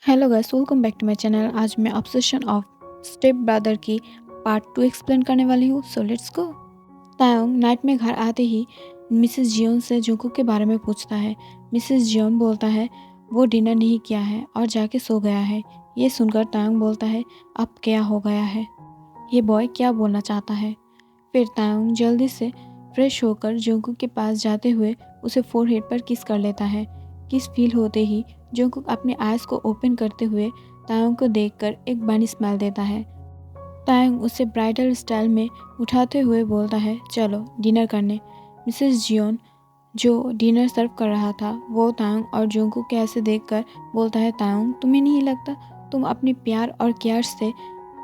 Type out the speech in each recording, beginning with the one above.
Hello guys, welcome back to my channel. आज मैं obsession of step brother की part 2 explain करने वाली हूँ। So let's go. तायोंग नाइट में घर आते ही मिसेस जियोन से जुंगकुक के बारे में पूछता है। मिसेस जियोन बोलता है वो डिनर नहीं किया है और जाके सो गया है। ये सुनकर तायोंग बोलता है अब क्या हो गया है, ये बॉय क्या बोलना चाहता है। फिर तायोंग जल्दी से फ्रेश होकर जुंगकुक के पास जाते हुए उसे फोरहेड पर किस कर लेता है। किस फील होते ही जुंगकुक अपने आइज़ को ओपन करते हुए तायोंग को देखकर एक बनी स्माइल देता है। तायोंग उसे ब्राइडल स्टाइल में उठाते हुए बोलता है चलो डिनर करने। मिसेस जियोन जो डिनर सर्व कर रहा था वो तायोंग और जुंगकुक के ऐसे देखकर बोलता है तायोंग तुम्हें नहीं लगता तुम अपने प्यार और केयर से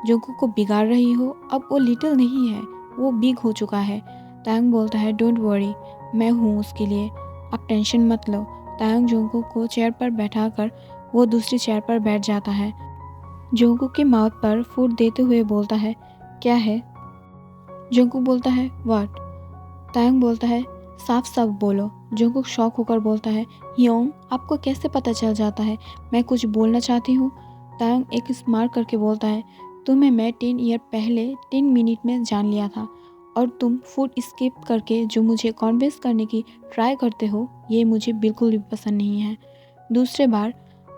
जुंगकुक को बिगाड़ रही हो। अब वो लिटिल नहीं है, वो बिग हो चुका है। तायोंग बोलता है डोंट वरी, मैं हूँ उसके लिए, आप टेंशन मत लो। तायोंग जुंगकुक को चेयर पर बैठाकर वो दूसरी चेयर पर बैठ जाता है। जुंगकुक के माउथ पर फूड देते हुए बोलता है क्या है। जुंगकुक बोलता है व्हाट। तायोंग बोलता है साफ साफ बोलो। जुंगकुक शॉक होकर बोलता है योंग आपको कैसे पता चल जाता है मैं कुछ बोलना चाहती हूँ। तायोंग एक स्मार्ट करके बोलता है तुम्हें मैं 10 ईयर पहले 10 मिनट में जान लिया था और तुम फूड स्किप करके जो मुझे कन्विंस करने की ट्राई करते हो ये मुझे बिल्कुल भी पसंद नहीं है। दूसरे बार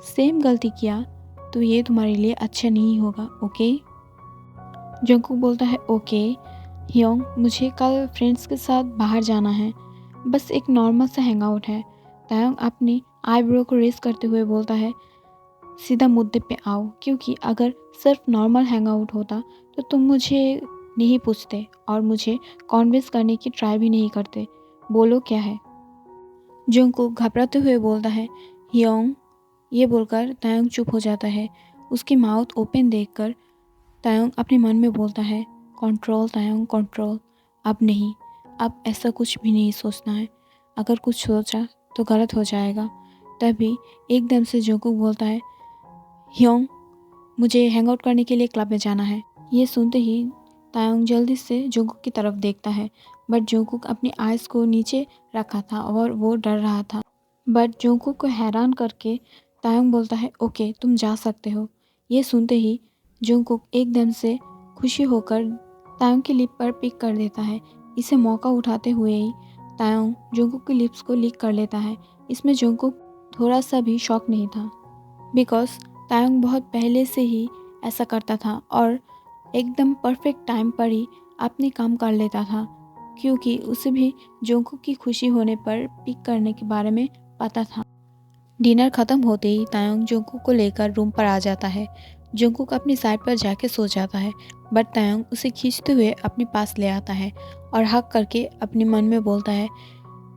सेम गलती किया तो ये तुम्हारे लिए अच्छा नहीं होगा, ओके। जंकुक बोलता है ओके योंग मुझे कल फ्रेंड्स के साथ बाहर जाना है, बस एक नॉर्मल सा हैंग आउट है। तायोंग अपनी आईब्रो को रेस करते हुए बोलता है सीधा मुद्दे पे आओ, क्योंकि अगर सिर्फ नॉर्मल हैंग आउट होता तो तुम मुझे नहीं पूछते और मुझे कॉन्विंस करने की ट्राई भी नहीं करते। बोलो क्या है। जंकुक घबराते हुए बोलता है योंग। ये बोलकर तायोंग चुप हो जाता है। उसकी माउथ ओपन देखकर तायोंग अपने मन में बोलता है कंट्रोल तायोंग कंट्रोल। अब नहीं, अब ऐसा कुछ भी नहीं सोचना है, अगर कुछ सोचा तो गलत हो जाएगा। तभी एकदम से जोंकुक बोलता है योंग मुझे हैंग आउट करने के लिए क्लब में जाना है। ये सुनते ही तायोंग जल्दी से जोंकुक की तरफ देखता है, बट जोंकुक अपनी आइज़ को नीचे रखा था और वो डर रहा था। बट जोंकुक को हैरान करके तायोंग बोलता है ओके तुम जा सकते हो। ये सुनते ही जोंकुक एकदम से खुशी होकर तायोंग की लिप पर पिक कर देता है। इसे मौका उठाते हुए ही तायोंग जोंकुक की लिप्स को लिक कर लेता है। इसमें जोंकुक थोड़ा सा भी शॉक नहीं था, बिकॉज तायोंग बहुत पहले से ही ऐसा करता था और एकदम परफेक्ट टाइम पर ही अपने काम कर लेता था, क्योंकि उसे भी जोंकुक की खुशी होने पर पिक करने के बारे में पता था। डिनर खत्म होते ही तायोंग जोंकुक को लेकर रूम पर आ जाता है। जोंकुक अपनी साइड पर जाके सो जाता है, बट तायोंग उसे खींचते हुए अपने पास ले आता है और हक करके अपने मन में बोलता है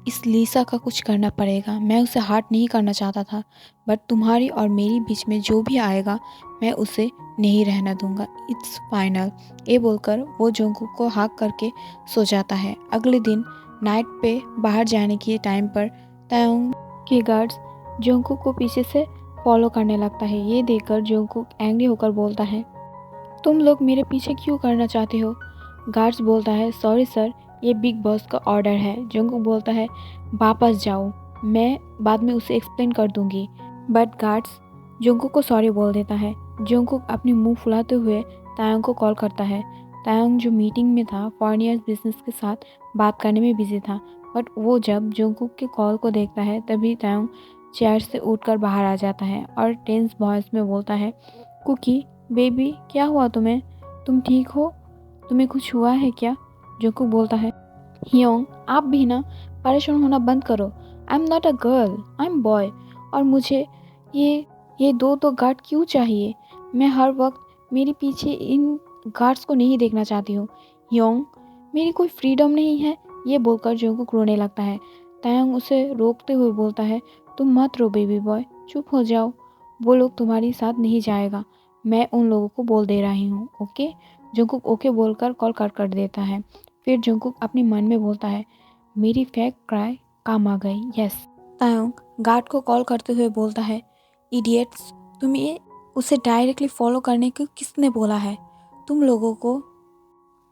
इस लीसा का कुछ करना पड़ेगा। मैं उसे हार्ट नहीं करना चाहता था, बट तुम्हारी और मेरी बीच में जो भी आएगा मैं उसे नहीं रहना दूंगा, इट्स फाइनल। ये बोलकर वो जोंकुक को हक करके सो जाता है। अगले दिन नाइट पे बाहर जाने के टाइम पर तायोंग के गार्ड्स जोंकुक को पीछे से फॉलो करने लगता है। ये देखकर जोंकुक एंग्री होकर बोलता है तुम लोग मेरे पीछे क्यों करना चाहते हो। गार्ड्स बोलता है सॉरी सर, ये बिग बॉस का ऑर्डर है। जोंकुक बोलता है वापस जाओ, मैं बाद में उसे एक्सप्लेन कर दूंगी। बट गार्ड्स जोंकुक को सॉरी बोल देता है। जोंकुक अपनी मुंह फुलाते हुए तायोंग को कॉल करता है। तायोंग जो मीटिंग में था फॉरेनियर्स बिजनेस के साथ बात करने में बिजी था, बट वो जब जोंकुक के कॉल को देखता है तभी तायोंग चेयर से उठकर बाहर आ जाता है और टेंस वॉइस में बोलता है कुकी बेबी क्या हुआ तुम्हें, तुम ठीक हो, तुम्हें कुछ हुआ है क्या। जोंकुक बोलता है योंग आप भी ना परेशान होना बंद करो, I am not a girl, I am boy, और मुझे ये दो गार्ड क्यों चाहिए, मैं हर वक्त मेरे पीछे इन गार्ड्स को नहीं देखना चाहती हूँ। योंग मेरी कोई फ्रीडम नहीं है। ये बोलकर जोंकुक रोने लगता है। तायोंग उसे रोकते हुए बोलता है तुम मत रो बेबी बॉय, चुप हो जाओ, वो लोग तुम्हारे साथ नहीं जाएगा, मैं उन लोगों को बोल दे रही हूँ, ओके। जोंकुक ओके बोलकर कॉल कट कर देता है। फिर जोंकुक अपने मन में बोलता है मेरी फेक क्राई काम आ गई, यस। तायोंग गार्ड को कॉल करते हुए बोलता है इडियट्स, तुम्हें उसे डायरेक्टली फॉलो करने को किसने बोला है, तुम लोगों को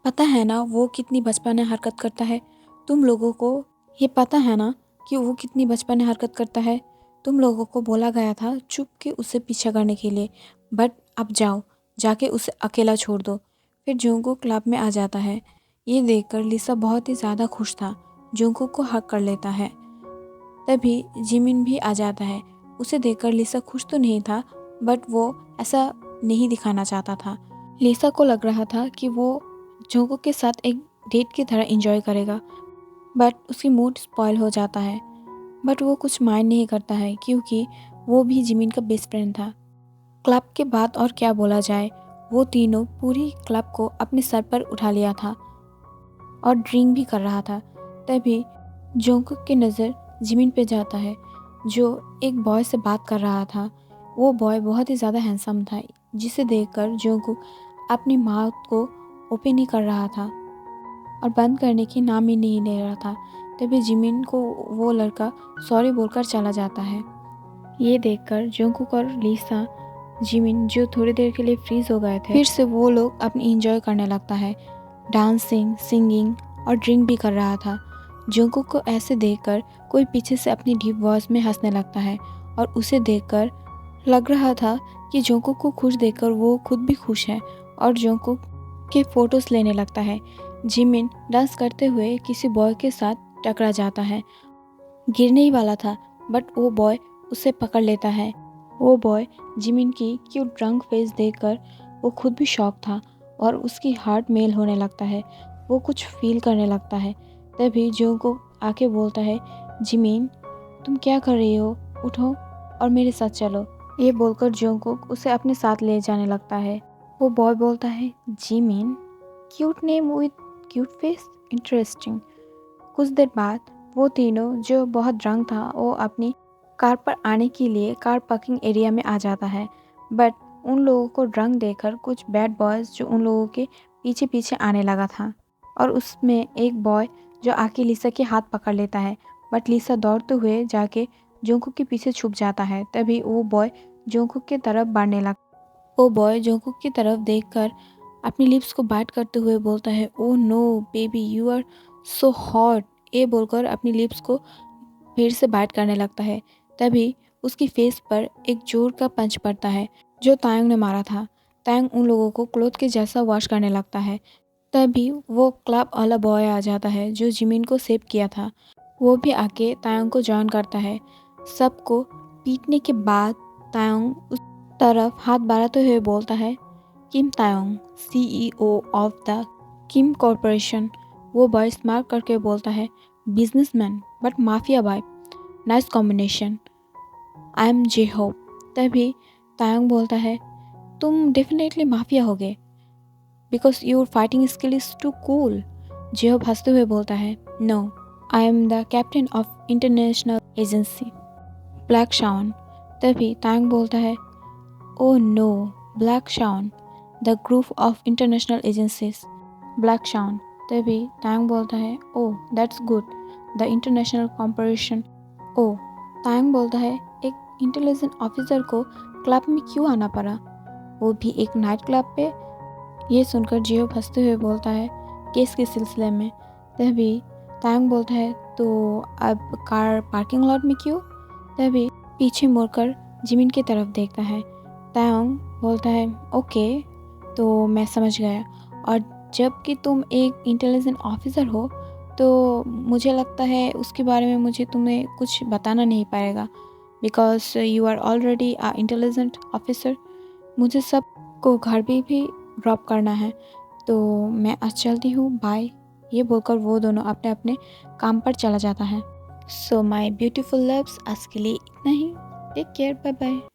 पता है ना वो कितनी बचपने हरकत करता है, तुम लोगों को ये पता है ना कि वो कितनी बचपने हरकत करता है, तुम लोगों को बोला गया था चुप के उसे पीछा करने के लिए, बट अब जाओ, जाके उसे अकेला छोड़ दो। फिर जोंगकुक क्लब में आ जाता है। ये देखकर लिसा बहुत ही ज़्यादा खुश था। जोंगकुक को हक कर लेता है। तभी जिमिन भी आ जाता है। उसे देखकर लिसा खुश तो नहीं था, बट वो ऐसा नहीं दिखाना चाहता था। लिसा को लग रहा था कि वो जोंगकुक के साथ एक डेट की तरह एंजॉय करेगा, बट उसकी मूड स्पॉइल हो जाता है। बट वो कुछ माइंड नहीं करता है क्योंकि वो भी जिमिन का बेस्ट फ्रेंड था। क्लब के बाद और क्या बोला जाए, वो तीनों पूरी क्लब को अपने सर पर उठा लिया था और ड्रिंक भी कर रहा था। तभी जोंगकुक की नज़र जिमिन पे जाता है, जो एक बॉय से बात कर रहा था। वो बॉय बहुत ही ज़्यादा हैंडसम था, जिसे देखकर जोंगकुक अपनी माउथ को ओपन ही कर रहा था और बंद करने की नाम ही नहीं ले रहा था। तभी जिमिन को वो लड़का सॉरी बोलकर चला जाता है। ये देखकर जोंगकुक और लिसा जिमिन, जो थोड़ी देर के लिए फ्रीज हो गए थे, फिर से वो लोग अपनी एंजॉय करने लगता है। डांसिंग, सिंगिंग और ड्रिंक भी कर रहा था। जोंगकुक को ऐसे देखकर कोई पीछे से अपनी डीप वॉइस में हंसने लगता है और उसे देखकर लग रहा था कि जोंगकुक को खुश देखकर वो खुद भी खुश है और जोंगकुक के फोटोज लेने लगता है। जिमिन डांस करते हुए किसी बॉय के साथ टकरा जाता है। गिरने ही वाला था, बट वो बॉय उसे पकड़ लेता है। वो बॉय जिमिन की क्यूट ड्रंक फेस देखकर वो खुद भी शॉक था और उसकी हार्ट मेल होने लगता है। वो कुछ फील करने लगता है। तभी जोंगकुक आके बोलता है, जिमिन तुम क्या कर रही हो, उठो और मेरे साथ चलो। ये बोलकर जोंगकुक उसे अपने साथ ले जाने लगता है। वो बॉय बोलता है, Jimin cute name with cute face, interesting. कुछ देर बाद वो तीनों, जो बहुत ड्रंक था, वो अपनी कार पर आने के लिए कार पार्किंग एरिया में आ जाता है। बट उन लोगों को ड्रंक देखकर कुछ बैड बॉयज़ जो उन लोगों के पीछे पीछे आने लगा था और उसमें एक बॉय जो आके लिसा के हाथ पकड़ लेता है। बट लिसा दौड़ते हुए जाके जोंगकुक के पीछे छुप जाता है। तभी वो बॉय जोंगकुक की तरफ बढ़ने लगा। वो बॉय जोंगकुक की तरफ देखकर अपनी लिप्स को बाइट करते हुए बोलता है, oh no baby you are so hot. ये बोलकर अपनी लिप्स को फिर से बाइट करने लगता है। तभी उसकी फेस पर एक जोर का पंच पड़ता है जो तायंग ने मारा था। तायंग उन लोगों को क्लोथ के जैसा वॉश करने लगता है। तभी वो क्लब वाला बॉय आ जाता है जो जिमिन को सेव किया था। वो भी आके तायंग को जॉइन करता है। सबको पीटने के बाद तायंग उस तरफ हाथ बढ़ाते हुए बोलता है, Kim Taeyang, CEO of the Kim corporation. वो बॉय स्मार्ट करके बोलता है, businessman but mafia boy, nice combination, I am J Hope. तभी तायंग बोलता है, तुम डेफिनेटली माफिया होगे because your fighting skill is too cool. J Hope हंसते हुए बोलता है, no I am the captain of international agency Black Shaun. तभी तायंग बोलता है, oh no Black Shaun, the group of international agencies Black Shaun. तभी Taeyang बोलता है, oh that's good, the international corporation. Oh, Taeyang बोलता है, एक intelligent officer को क्लब में क्यों आना पड़ा, वो भी एक नाइट क्लब पे। ये सुनकर जियो हंसते हुए बोलता है, केस के सिलसिले में। तभी तायंग बोलता है, तो अब कार पार्किंग लॉट में क्यों। तभी पीछे मुड़कर जिमिन की तरफ देखता है। तायंग बोलता है, ओके तो मैं समझ गया, और जब कि तुम एक इंटेलिजेंट ऑफिसर हो तो मुझे लगता है उसके बारे में मुझे तुम्हें कुछ बताना नहीं पड़ेगा, because you are already a intelligent officer. मुझे सबको घर भी ड्रॉप करना है, तो मैं आज चलती हूँ, बाय। ये बोलकर वो दोनों अपने अपने काम पर चला जाता है। सो माई ब्यूटीफुल लव्स, आज के लिए इतना ही। Take care, bye bye.